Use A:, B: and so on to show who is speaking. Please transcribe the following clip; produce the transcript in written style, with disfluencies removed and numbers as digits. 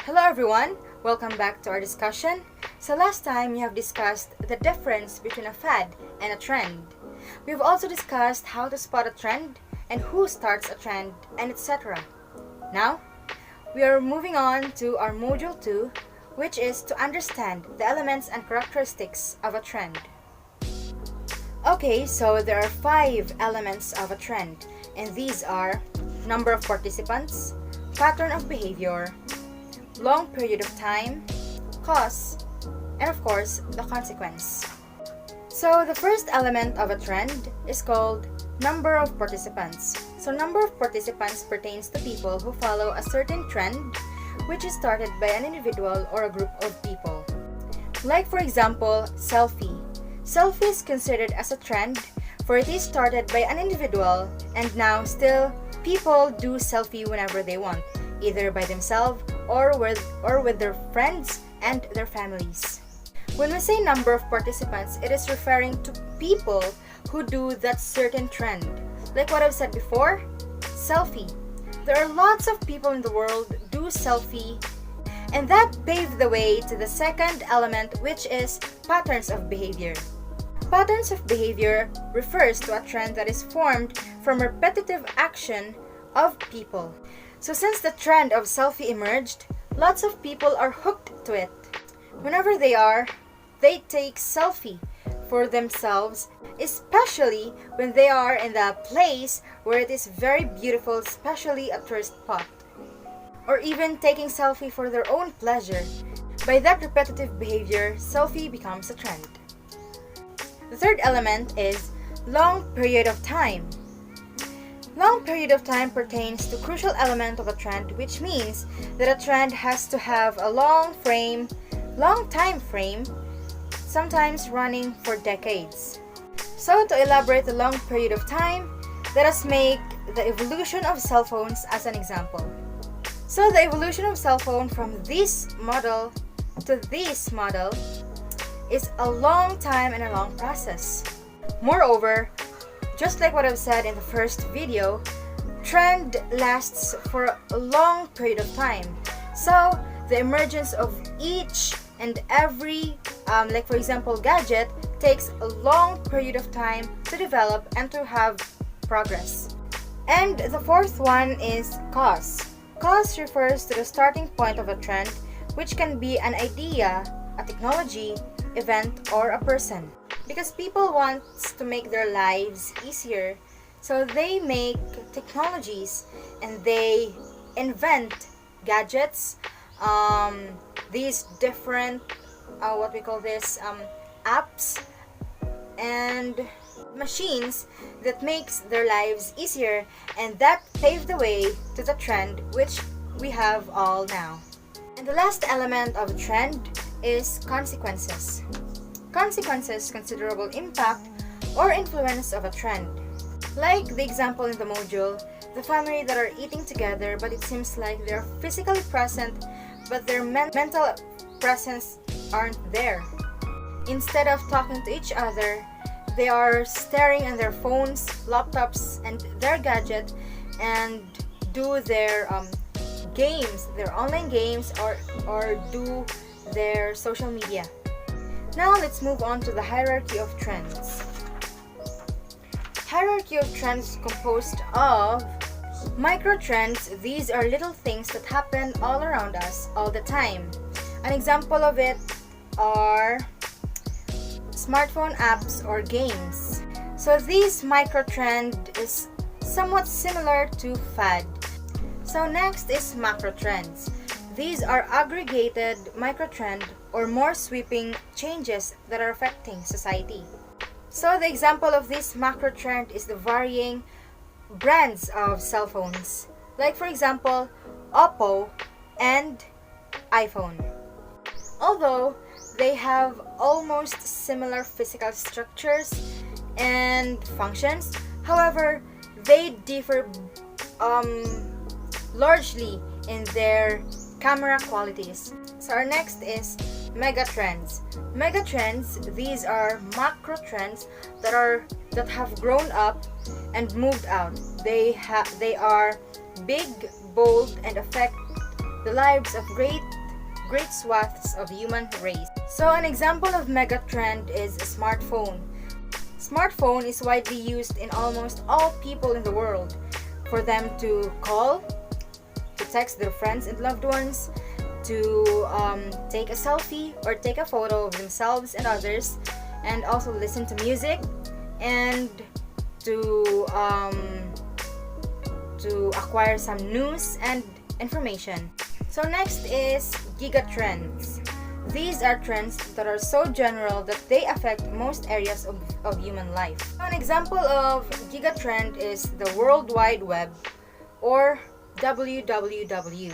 A: Hello everyone, welcome back to our discussion. So last time we have discussed the difference between a fad and a trend. We've also discussed how to spot a trend and who starts a trend and etc. Now, we are moving on to our module 2, which is to understand the elements and characteristics of a trend. Okay, so there are 5 elements of a trend, and these are number of participants, pattern of behavior, long period of time, cause, and of course, the consequence. So the first element of a trend is called number of participants. So number of participants pertains to people who follow a certain trend which is started by an individual or a group of people. Like for example, selfie. Selfie is considered as a trend for it is started by an individual and now still people do selfie whenever they want, either by themselves or with their friends and their families. When we say number of participants, it is referring to people who do that certain trend. Like what I've said before, selfie. There are lots of people in the world do selfie, and that paved the way to the second element, which is patterns of behavior. Patterns of behavior refers to a trend that is formed from repetitive action of people. So since the trend of selfie emerged, lots of people are hooked to it. Whenever they take selfie for themselves, especially when they are in the place where it is very beautiful, especially a tourist spot. Or even taking selfie for their own pleasure. By that repetitive behavior, selfie becomes a trend. The third element is long period of time. Long period of time pertains to crucial element of a trend, which means that a trend has to have a long time frame, sometimes running for decades. So to elaborate the long period of time, let us make the evolution of cell phones as an example. So the evolution of cell phone from this model to this model is a long time and a long process. Moreover, just like what I've said in the first video, trend lasts for a long period of time. So the emergence of each and every, like for example, gadget takes a long period of time to develop and to have progress. And the fourth one is cause. Cause refers to the starting point of a trend, which can be an idea, a technology, event, or a person. Because people want to make their lives easier, so they make technologies and they invent gadgets, these different apps and machines that makes their lives easier, and that paved the way to the trend which we have all now. And the last element of a trend is consequences. Consequences, considerable impact or influence of a trend. Like the example in the module, the family that are eating together, but it seems like they're physically present, but their mental presence aren't there. Instead of talking to each other, they are staring at their phones, laptops, and their gadget, and do their games, their online games, or do their social media. Now let's move on to the hierarchy of trends. Hierarchy of trends is composed of micro trends. These are little things that happen all around us all the time. An example of it are smartphone apps or games. So this micro trend is somewhat similar to fad. So next is macro trends. These are aggregated microtrend or more sweeping changes that are affecting society. So the example of this macro trend is the varying brands of cell phones. Like for example, Oppo and iPhone. Although they have almost similar physical structures and functions, however, they differ largely in their camera qualities. So our next is megatrends. Megatrends, these are macro trends that have grown up and moved out. They are big, bold, and affect the lives of great swaths of human race. So an example of mega trend is a smartphone. Smartphone is widely used in almost all people in the world for them to call, to text their friends and loved ones, to take a selfie or take a photo of themselves and others, and also listen to music, and to acquire some news and information. So next is gigatrends. These are trends that are so general that they affect most areas of human life. An example of gigatrend is the World Wide Web, or WWW.